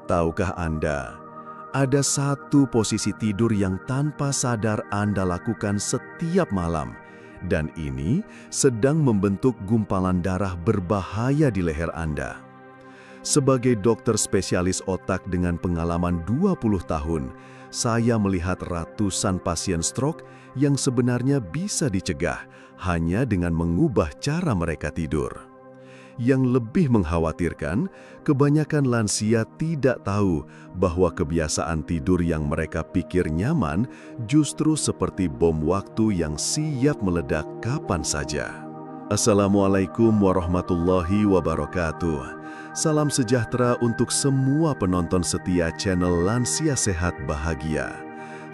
Tahukah Anda, ada satu posisi tidur yang tanpa sadar Anda lakukan setiap malam, dan ini sedang membentuk gumpalan darah berbahaya di leher Anda. Sebagai dokter spesialis otak dengan pengalaman 20 tahun, saya melihat ratusan pasien stroke yang sebenarnya bisa dicegah hanya dengan mengubah cara mereka tidur. Yang lebih mengkhawatirkan, kebanyakan lansia tidak tahu bahwa kebiasaan tidur yang mereka pikir nyaman justru seperti bom waktu yang siap meledak kapan saja. Assalamualaikum warahmatullahi wabarakatuh. Salam sejahtera untuk semua penonton setia channel Lansia Sehat Bahagia.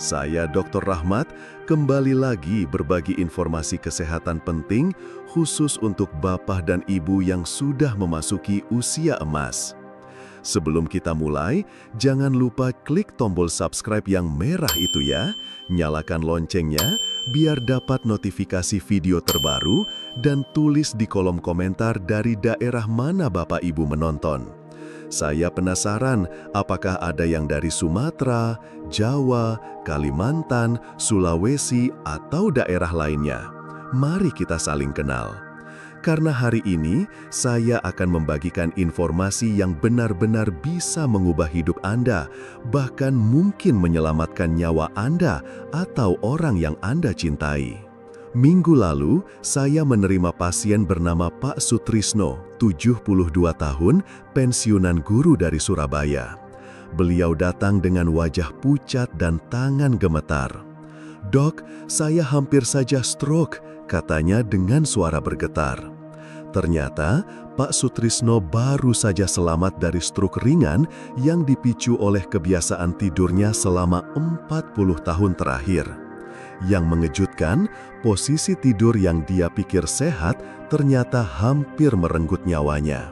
Saya Dr. Rahmat, kembali lagi berbagi informasi kesehatan penting khusus untuk bapak dan ibu yang sudah memasuki usia emas. Sebelum kita mulai, jangan lupa klik tombol subscribe yang merah itu ya, nyalakan loncengnya biar dapat notifikasi video terbaru, dan tulis di kolom komentar dari daerah mana bapak ibu menonton. Saya penasaran apakah ada yang dari Sumatera, Jawa, Kalimantan, Sulawesi, atau daerah lainnya. Mari kita saling kenal. Karena hari ini, saya akan membagikan informasi yang benar-benar bisa mengubah hidup Anda, bahkan mungkin menyelamatkan nyawa Anda atau orang yang Anda cintai. Minggu lalu, saya menerima pasien bernama Pak Sutrisno, 72 tahun, pensiunan guru dari Surabaya. Beliau datang dengan wajah pucat dan tangan gemetar. "Dok, saya hampir saja stroke," katanya dengan suara bergetar. Ternyata, Pak Sutrisno baru saja selamat dari stroke ringan yang dipicu oleh kebiasaan tidurnya selama 40 tahun terakhir. Yang mengejutkan, posisi tidur yang dia pikir sehat ternyata hampir merenggut nyawanya.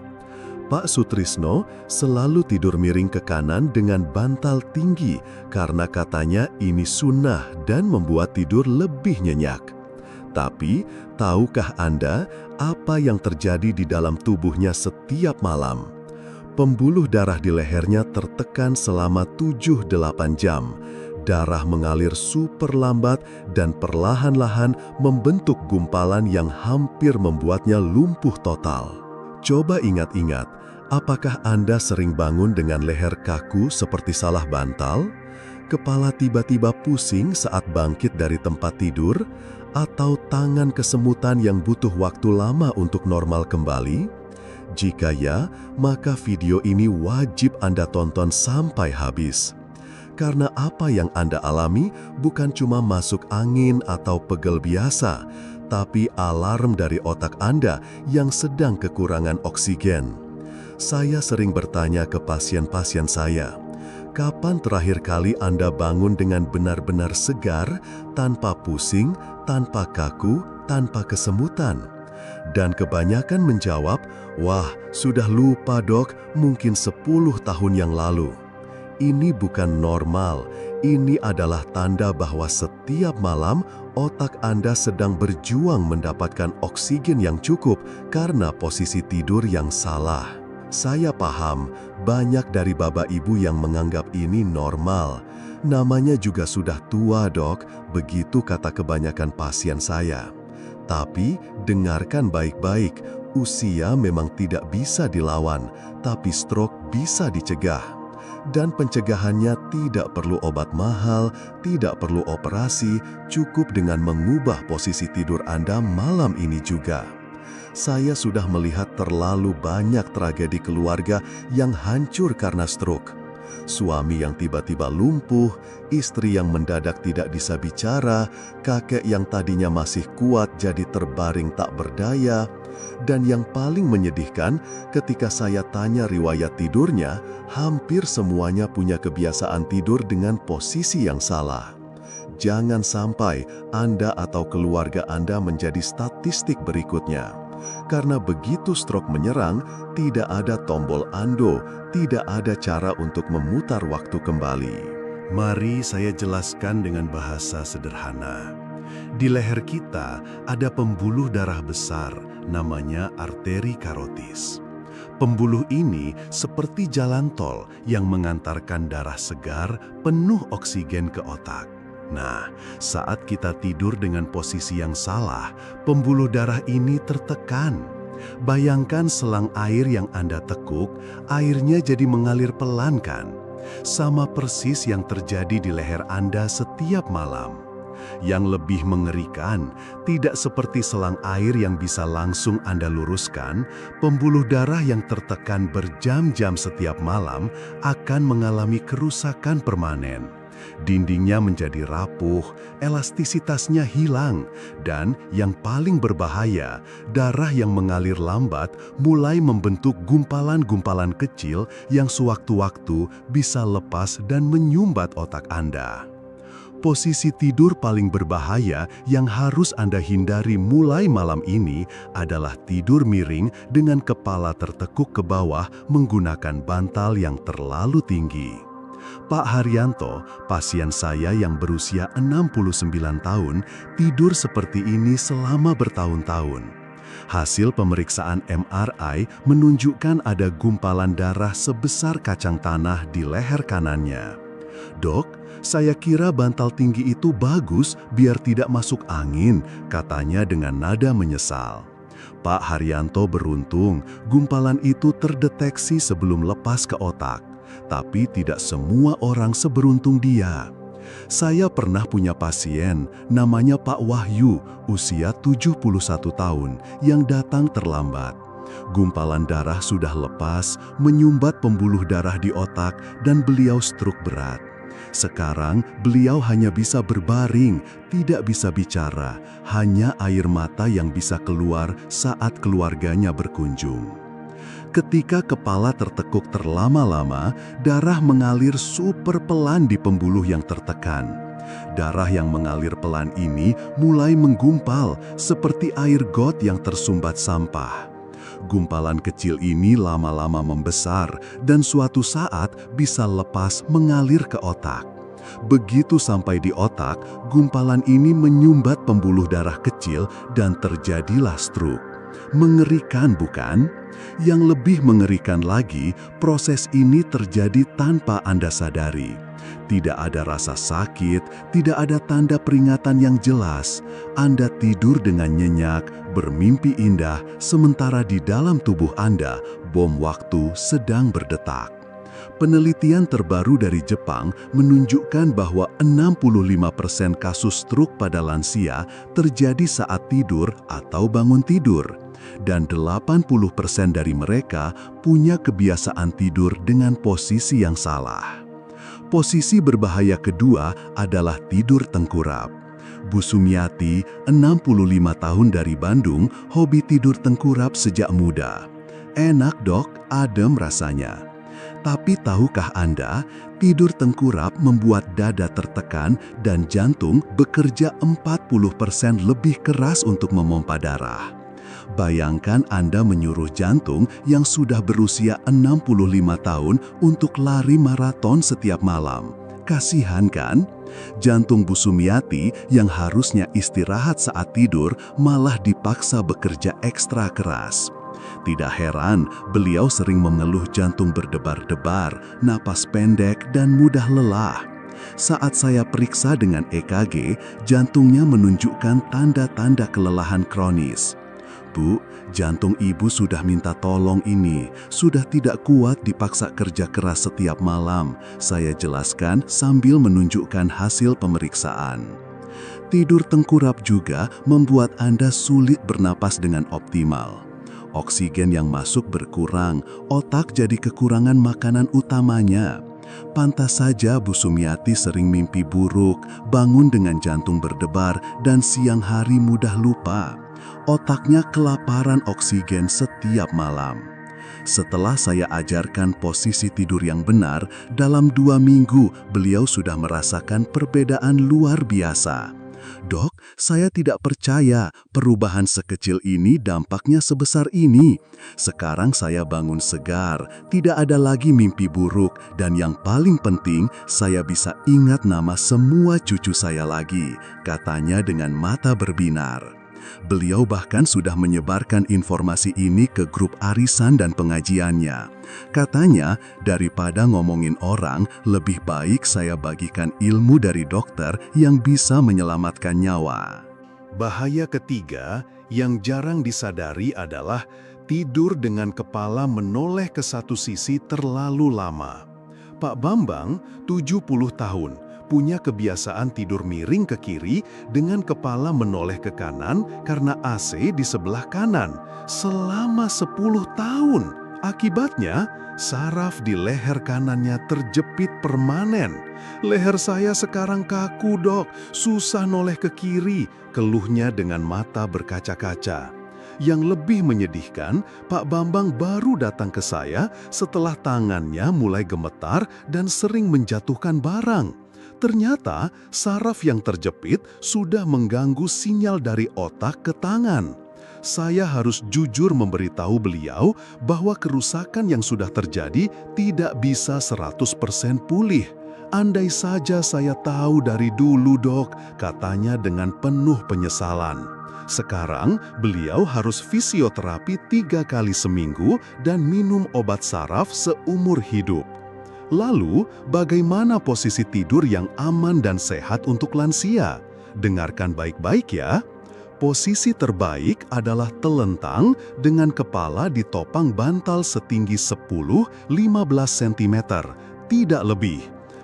Pak Sutrisno selalu tidur miring ke kanan dengan bantal tinggi karena katanya ini sunnah dan membuat tidur lebih nyenyak. Tapi, tahukah Anda apa yang terjadi di dalam tubuhnya setiap malam? Pembuluh darah di lehernya tertekan selama 7-8 jam. Darah mengalir super lambat dan perlahan-lahan membentuk gumpalan yang hampir membuatnya lumpuh total. Coba ingat-ingat, apakah Anda sering bangun dengan leher kaku seperti salah bantal? Kepala tiba-tiba pusing saat bangkit dari tempat tidur? Atau tangan kesemutan yang butuh waktu lama untuk normal kembali? Jika ya, maka video ini wajib Anda tonton sampai habis. Karena apa yang Anda alami bukan cuma masuk angin atau pegel biasa, tapi alarm dari otak Anda yang sedang kekurangan oksigen. Saya sering bertanya ke pasien-pasien saya, kapan terakhir kali Anda bangun dengan benar-benar segar, tanpa pusing, tanpa kaku, tanpa kesemutan? Dan kebanyakan menjawab, "Wah, sudah lupa dok, mungkin 10 tahun yang lalu." Ini bukan normal, ini adalah tanda bahwa setiap malam otak Anda sedang berjuang mendapatkan oksigen yang cukup karena posisi tidur yang salah. Saya paham, banyak dari bapak ibu yang menganggap ini normal. Namanya juga sudah tua dok, begitu kata kebanyakan pasien saya. Tapi dengarkan baik-baik, usia memang tidak bisa dilawan, tapi stroke bisa dicegah. Dan pencegahannya tidak perlu obat mahal, tidak perlu operasi, cukup dengan mengubah posisi tidur Anda malam ini juga. Saya sudah melihat terlalu banyak tragedi keluarga yang hancur karena stroke. Suami yang tiba-tiba lumpuh, istri yang mendadak tidak bisa bicara, kakek yang tadinya masih kuat jadi terbaring tak berdaya. Dan yang paling menyedihkan, ketika saya tanya riwayat tidurnya, hampir semuanya punya kebiasaan tidur dengan posisi yang salah. Jangan sampai Anda atau keluarga Anda menjadi statistik berikutnya. Karena begitu stroke menyerang, tidak ada tombol undo, tidak ada cara untuk memutar waktu kembali. Mari saya jelaskan dengan bahasa sederhana. Di leher kita ada pembuluh darah besar, namanya arteri karotis. Pembuluh ini seperti jalan tol yang mengantarkan darah segar penuh oksigen ke otak. Nah, saat kita tidur dengan posisi yang salah, pembuluh darah ini tertekan. Bayangkan selang air yang Anda tekuk, airnya jadi mengalir pelan kan? Sama persis yang terjadi di leher Anda setiap malam. Yang lebih mengerikan, tidak seperti selang air yang bisa langsung Anda luruskan, pembuluh darah yang tertekan berjam-jam setiap malam akan mengalami kerusakan permanen. Dindingnya menjadi rapuh, elastisitasnya hilang, dan yang paling berbahaya, darah yang mengalir lambat mulai membentuk gumpalan-gumpalan kecil yang sewaktu-waktu bisa lepas dan menyumbat otak Anda. Posisi tidur paling berbahaya yang harus Anda hindari mulai malam ini adalah tidur miring dengan kepala tertekuk ke bawah menggunakan bantal yang terlalu tinggi. Pak Haryanto, pasien saya yang berusia 69 tahun, tidur seperti ini selama bertahun-tahun. Hasil pemeriksaan MRI menunjukkan ada gumpalan darah sebesar kacang tanah di leher kanannya. "Dok, saya kira bantal tinggi itu bagus biar tidak masuk angin," katanya dengan nada menyesal. Pak Haryanto beruntung gumpalan itu terdeteksi sebelum lepas ke otak. Tapi tidak semua orang seberuntung dia. Saya pernah punya pasien, namanya Pak Wahyu, usia 71 tahun, yang datang terlambat. Gumpalan darah sudah lepas, menyumbat pembuluh darah di otak, dan beliau stroke berat. Sekarang beliau hanya bisa berbaring, tidak bisa bicara, hanya air mata yang bisa keluar saat keluarganya berkunjung. Ketika kepala tertekuk terlama-lama, darah mengalir super pelan di pembuluh yang tertekan. Darah yang mengalir pelan ini mulai menggumpal seperti air got yang tersumbat sampah. Gumpalan kecil ini lama-lama membesar dan suatu saat bisa lepas mengalir ke otak. Begitu sampai di otak, gumpalan ini menyumbat pembuluh darah kecil dan terjadilah stroke. Mengerikan bukan? Yang lebih mengerikan lagi, proses ini terjadi tanpa Anda sadari. Tidak ada rasa sakit, tidak ada tanda peringatan yang jelas. Anda tidur dengan nyenyak, bermimpi indah, sementara di dalam tubuh Anda, bom waktu sedang berdetak. Penelitian terbaru dari Jepang menunjukkan bahwa 65% kasus stroke pada lansia terjadi saat tidur atau bangun tidur. Dan 80% dari mereka punya kebiasaan tidur dengan posisi yang salah. Posisi berbahaya kedua adalah tidur tengkurap. Bu Sumiati, 65 tahun dari Bandung, hobi tidur tengkurap sejak muda. "Enak dok, adem rasanya." Tapi tahukah Anda, tidur tengkurap membuat dada tertekan dan jantung bekerja 40% lebih keras untuk memompa darah. Bayangkan Anda menyuruh jantung yang sudah berusia 65 tahun untuk lari maraton setiap malam. Kasihan kan? Jantung Bu Sumiati yang harusnya istirahat saat tidur malah dipaksa bekerja ekstra keras. Tidak heran beliau sering mengeluh jantung berdebar-debar, napas pendek, dan mudah lelah. Saat saya periksa dengan EKG, jantungnya menunjukkan tanda-tanda kelelahan kronis. "Bu, jantung ibu sudah minta tolong ini, sudah tidak kuat dipaksa kerja keras setiap malam," saya jelaskan sambil menunjukkan hasil pemeriksaan. Tidur tengkurap juga membuat Anda sulit bernapas dengan optimal. Oksigen yang masuk berkurang, otak jadi kekurangan makanan utamanya. Pantas saja Bu Sumiati sering mimpi buruk, bangun dengan jantung berdebar, dan siang hari mudah lupa. Otaknya kelaparan oksigen setiap malam. Setelah saya ajarkan posisi tidur yang benar, dalam 2 minggu beliau sudah merasakan perbedaan luar biasa. "Dok, saya tidak percaya perubahan sekecil ini dampaknya sebesar ini. Sekarang saya bangun segar, tidak ada lagi mimpi buruk, dan yang paling penting, saya bisa ingat nama semua cucu saya lagi," katanya dengan mata berbinar. Beliau bahkan sudah menyebarkan informasi ini ke grup arisan dan pengajiannya. Katanya, daripada ngomongin orang, lebih baik saya bagikan ilmu dari dokter yang bisa menyelamatkan nyawa. Bahaya ketiga yang jarang disadari adalah tidur dengan kepala menoleh ke satu sisi terlalu lama. Pak Bambang, 70 tahun, punya kebiasaan tidur miring ke kiri dengan kepala menoleh ke kanan karena AC di sebelah kanan selama 10 tahun. Akibatnya, saraf di leher kanannya terjepit permanen. Leher saya sekarang kaku, Dok, susah noleh ke kiri, keluhnya dengan mata berkaca-kaca. Yang lebih menyedihkan, Pak Bambang baru datang ke saya setelah tangannya mulai gemetar dan sering menjatuhkan barang. Ternyata saraf yang terjepit sudah mengganggu sinyal dari otak ke tangan. Saya harus jujur memberitahu beliau bahwa kerusakan yang sudah terjadi tidak bisa 100% pulih. Andai saja saya tahu dari dulu, Dok, katanya dengan penuh penyesalan. Sekarang, beliau harus fisioterapi 3 kali seminggu dan minum obat saraf seumur hidup. Lalu, bagaimana posisi tidur yang aman dan sehat untuk lansia? Dengarkan baik-baik ya. Posisi terbaik adalah telentang dengan kepala ditopang bantal setinggi 10-15 cm, tidak lebih.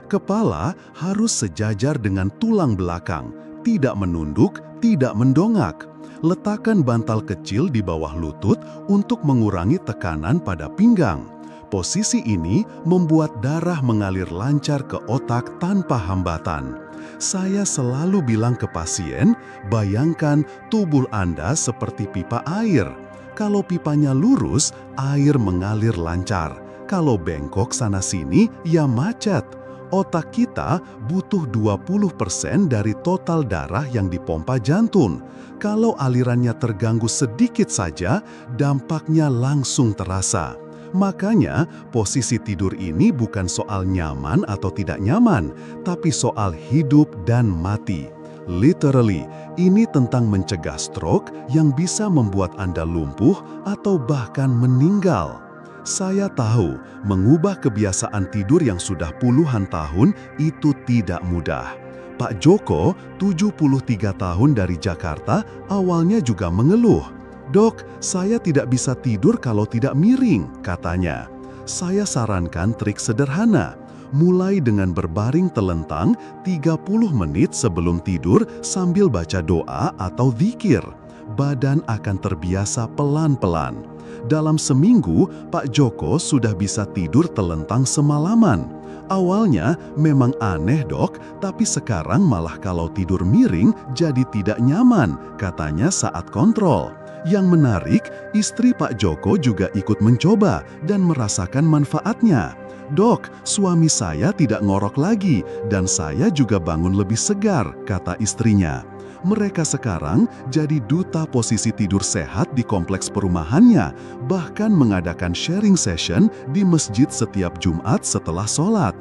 Kepala harus sejajar dengan tulang belakang, tidak menunduk, tidak mendongak. Letakkan bantal kecil di bawah lutut untuk mengurangi tekanan pada pinggang. Posisi ini membuat darah mengalir lancar ke otak tanpa hambatan. Saya selalu bilang ke pasien, bayangkan tubuh Anda seperti pipa air. Kalau pipanya lurus, air mengalir lancar. Kalau bengkok sana-sini, ya macet. Otak kita butuh 20% dari total darah yang dipompa jantung. Kalau alirannya terganggu sedikit saja, dampaknya langsung terasa. Makanya, posisi tidur ini bukan soal nyaman atau tidak nyaman, tapi soal hidup dan mati. Literally, ini tentang mencegah stroke yang bisa membuat Anda lumpuh atau bahkan meninggal. Saya tahu, mengubah kebiasaan tidur yang sudah puluhan tahun itu tidak mudah. Pak Joko, 73 tahun dari Jakarta, awalnya juga mengeluh. "Dok, saya tidak bisa tidur kalau tidak miring," katanya. Saya sarankan trik sederhana. Mulai dengan berbaring telentang 30 menit sebelum tidur sambil baca doa atau zikir. Badan akan terbiasa pelan-pelan. Dalam seminggu, Pak Joko sudah bisa tidur telentang semalaman. Awalnya memang aneh, Dok, tapi sekarang malah kalau tidur miring jadi tidak nyaman, katanya saat kontrol. Yang menarik, istri Pak Joko juga ikut mencoba dan merasakan manfaatnya. "Dok, suami saya tidak ngorok lagi dan saya juga bangun lebih segar," kata istrinya. Mereka sekarang jadi duta posisi tidur sehat di kompleks perumahannya, bahkan mengadakan sharing session di masjid setiap Jumat setelah sholat.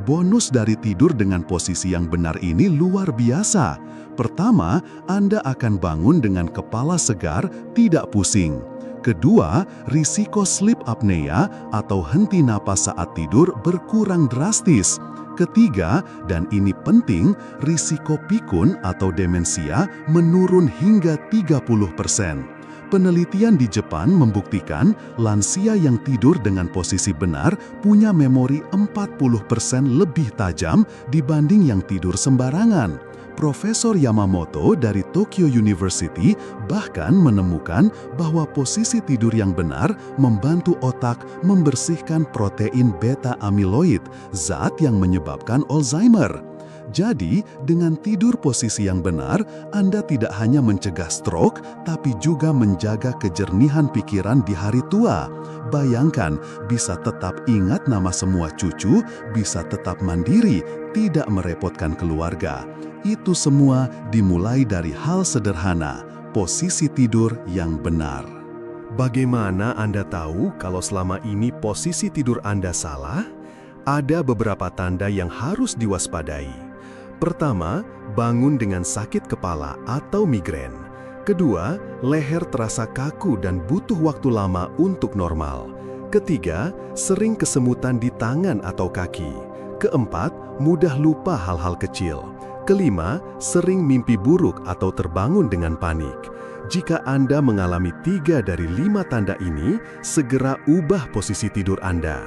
Bonus dari tidur dengan posisi yang benar ini luar biasa. Pertama, Anda akan bangun dengan kepala segar, tidak pusing. Kedua, risiko sleep apnea atau henti napas saat tidur berkurang drastis. Ketiga, dan ini penting, risiko pikun atau demensia menurun hingga 30%. Penelitian di Jepang membuktikan lansia yang tidur dengan posisi benar punya memori 40% lebih tajam dibanding yang tidur sembarangan. Profesor Yamamoto dari Tokyo University bahkan menemukan bahwa posisi tidur yang benar membantu otak membersihkan protein beta-amiloid, zat yang menyebabkan Alzheimer. Jadi, dengan tidur posisi yang benar, Anda tidak hanya mencegah stroke, tapi juga menjaga kejernihan pikiran di hari tua. Bayangkan, bisa tetap ingat nama semua cucu, bisa tetap mandiri, tidak merepotkan keluarga. Itu semua dimulai dari hal sederhana, posisi tidur yang benar. Bagaimana Anda tahu kalau selama ini posisi tidur Anda salah? Ada beberapa tanda yang harus diwaspadai. Pertama, bangun dengan sakit kepala atau migrain. Kedua, leher terasa kaku dan butuh waktu lama untuk normal. Ketiga, sering kesemutan di tangan atau kaki. Keempat, mudah lupa hal-hal kecil. Kelima, sering mimpi buruk atau terbangun dengan panik. Jika Anda mengalami 3 dari 5 tanda ini, segera ubah posisi tidur Anda.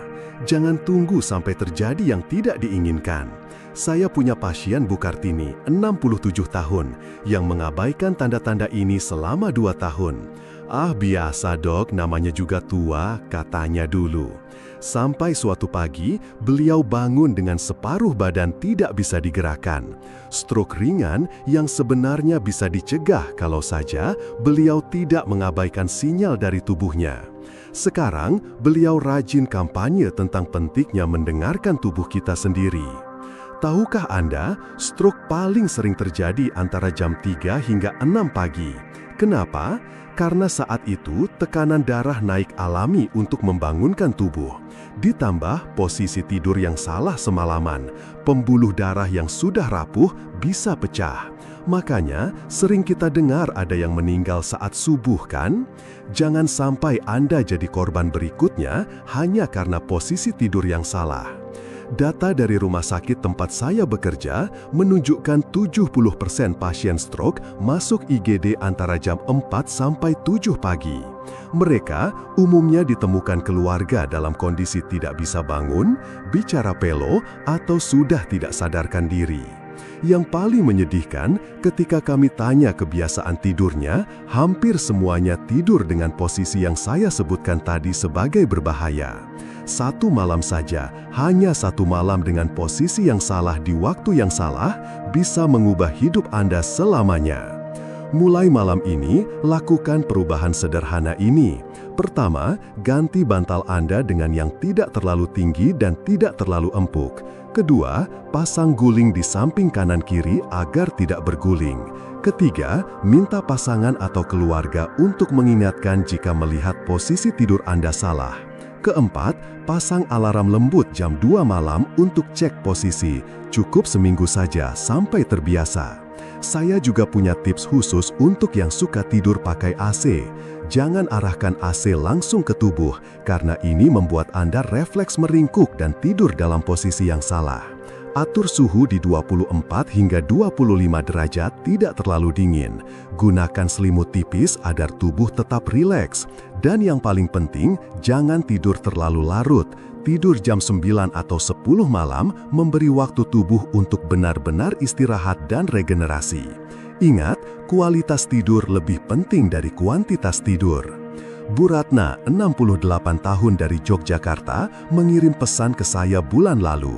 Jangan tunggu sampai terjadi yang tidak diinginkan. Saya punya pasien Bu Kartini, 67 tahun, yang mengabaikan tanda-tanda ini selama 2 tahun. "Ah, biasa dok, namanya juga tua," katanya dulu. Sampai suatu pagi, beliau bangun dengan separuh badan tidak bisa digerakkan. Stroke ringan yang sebenarnya bisa dicegah kalau saja beliau tidak mengabaikan sinyal dari tubuhnya. Sekarang, beliau rajin kampanye tentang pentingnya mendengarkan tubuh kita sendiri. Tahukah Anda, stroke paling sering terjadi antara jam 3 hingga 6 pagi. Kenapa? Karena saat itu tekanan darah naik alami untuk membangunkan tubuh. Ditambah posisi tidur yang salah semalaman, pembuluh darah yang sudah rapuh bisa pecah. Makanya sering kita dengar ada yang meninggal saat subuh kan? Jangan sampai Anda jadi korban berikutnya hanya karena posisi tidur yang salah. Data dari rumah sakit tempat saya bekerja menunjukkan 70% pasien stroke masuk IGD antara jam 4 sampai 7 pagi. Mereka umumnya ditemukan keluarga dalam kondisi tidak bisa bangun, bicara pelo, atau sudah tidak sadarkan diri. Yang paling menyedihkan, ketika kami tanya kebiasaan tidurnya, hampir semuanya tidur dengan posisi yang saya sebutkan tadi sebagai berbahaya. 1 malam saja, hanya 1 malam dengan posisi yang salah di waktu yang salah, bisa mengubah hidup Anda selamanya. Mulai malam ini, lakukan perubahan sederhana ini. Pertama, ganti bantal Anda dengan yang tidak terlalu tinggi dan tidak terlalu empuk. Kedua, pasang guling di samping kanan-kiri agar tidak berguling. Ketiga, minta pasangan atau keluarga untuk mengingatkan jika melihat posisi tidur Anda salah. Keempat, pasang alarm lembut jam 2 malam untuk cek posisi. Cukup seminggu saja sampai terbiasa. Saya juga punya tips khusus untuk yang suka tidur pakai AC. Jangan arahkan AC langsung ke tubuh, karena ini membuat Anda refleks meringkuk dan tidur dalam posisi yang salah. Atur suhu di 24 hingga 25 derajat, tidak terlalu dingin. Gunakan selimut tipis agar tubuh tetap rileks. Dan yang paling penting, jangan tidur terlalu larut. Tidur jam 9 atau 10 malam memberi waktu tubuh untuk benar-benar istirahat dan regenerasi. Ingat, kualitas tidur lebih penting dari kuantitas tidur. Bu Ratna, 68 tahun dari Yogyakarta, mengirim pesan ke saya bulan lalu.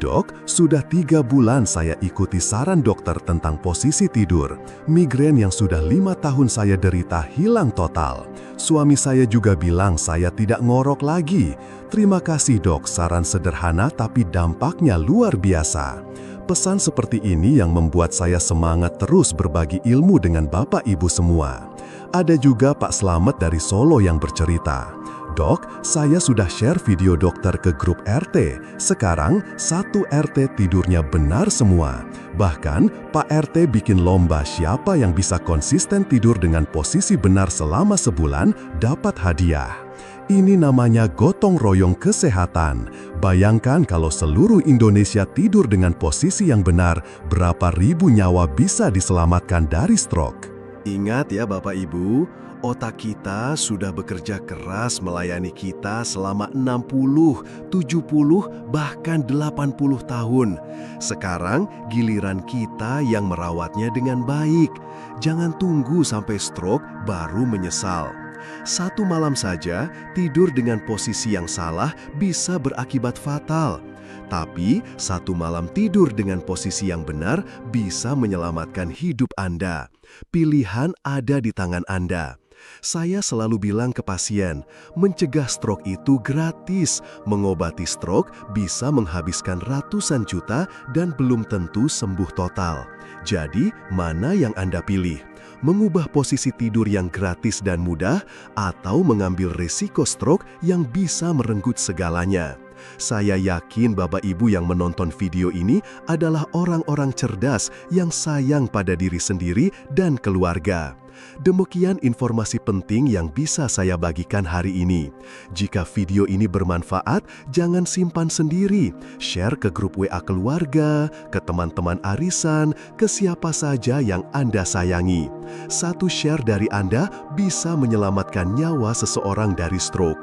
"Dok, sudah 3 bulan saya ikuti saran dokter tentang posisi tidur. Migrain yang sudah 5 tahun saya derita hilang total. Suami saya juga bilang saya tidak ngorok lagi. Terima kasih dok, saran sederhana tapi dampaknya luar biasa." Pesan seperti ini yang membuat saya semangat terus berbagi ilmu dengan Bapak Ibu semua. Ada juga Pak Slamet dari Solo yang bercerita, "Dok, saya sudah share video dokter ke grup RT. Sekarang 1 RT tidurnya benar semua. Bahkan Pak RT bikin lomba siapa yang bisa konsisten tidur dengan posisi benar selama sebulan dapat hadiah." Ini namanya gotong royong kesehatan. Bayangkan kalau seluruh Indonesia tidur dengan posisi yang benar, berapa ribu nyawa bisa diselamatkan dari stroke. Ingat ya Bapak Ibu, otak kita sudah bekerja keras melayani kita selama 60, 70, bahkan 80 tahun. Sekarang giliran kita yang merawatnya dengan baik. Jangan tunggu sampai stroke baru menyesal. 1 malam saja tidur dengan posisi yang salah bisa berakibat fatal. Tapi 1 malam tidur dengan posisi yang benar bisa menyelamatkan hidup Anda. Pilihan ada di tangan Anda. Saya selalu bilang ke pasien, mencegah stroke itu gratis. Mengobati stroke bisa menghabiskan ratusan juta dan belum tentu sembuh total. Jadi, mana yang Anda pilih? Mengubah posisi tidur yang gratis dan mudah, atau mengambil risiko stroke yang bisa merenggut segalanya? Saya yakin Bapak Ibu yang menonton video ini adalah orang-orang cerdas yang sayang pada diri sendiri dan keluarga. Demikian informasi penting yang bisa saya bagikan hari ini. Jika video ini bermanfaat, jangan simpan sendiri. Share ke grup WA keluarga, ke teman-teman arisan, ke siapa saja yang Anda sayangi. Satu share dari Anda bisa menyelamatkan nyawa seseorang dari stroke.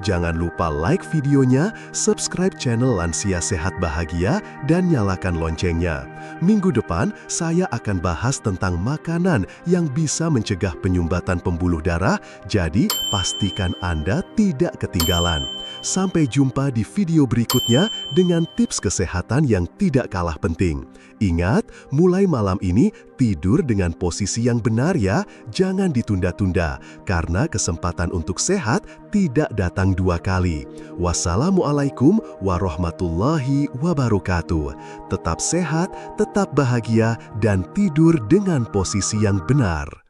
Jangan lupa like videonya, subscribe channel Lansia Sehat Bahagia, dan nyalakan loncengnya. Minggu depan, saya akan bahas tentang makanan yang bisa mencegah penyumbatan pembuluh darah, jadi pastikan Anda tidak ketinggalan. Sampai jumpa di video berikutnya dengan tips kesehatan yang tidak kalah penting. Ingat, mulai malam ini tidur dengan posisi yang benar ya, jangan ditunda-tunda, karena kesempatan untuk sehat tidak datang dua kali. Wassalamualaikum warahmatullahi wabarakatuh. Tetap sehat, tetap bahagia, dan tidur dengan posisi yang benar.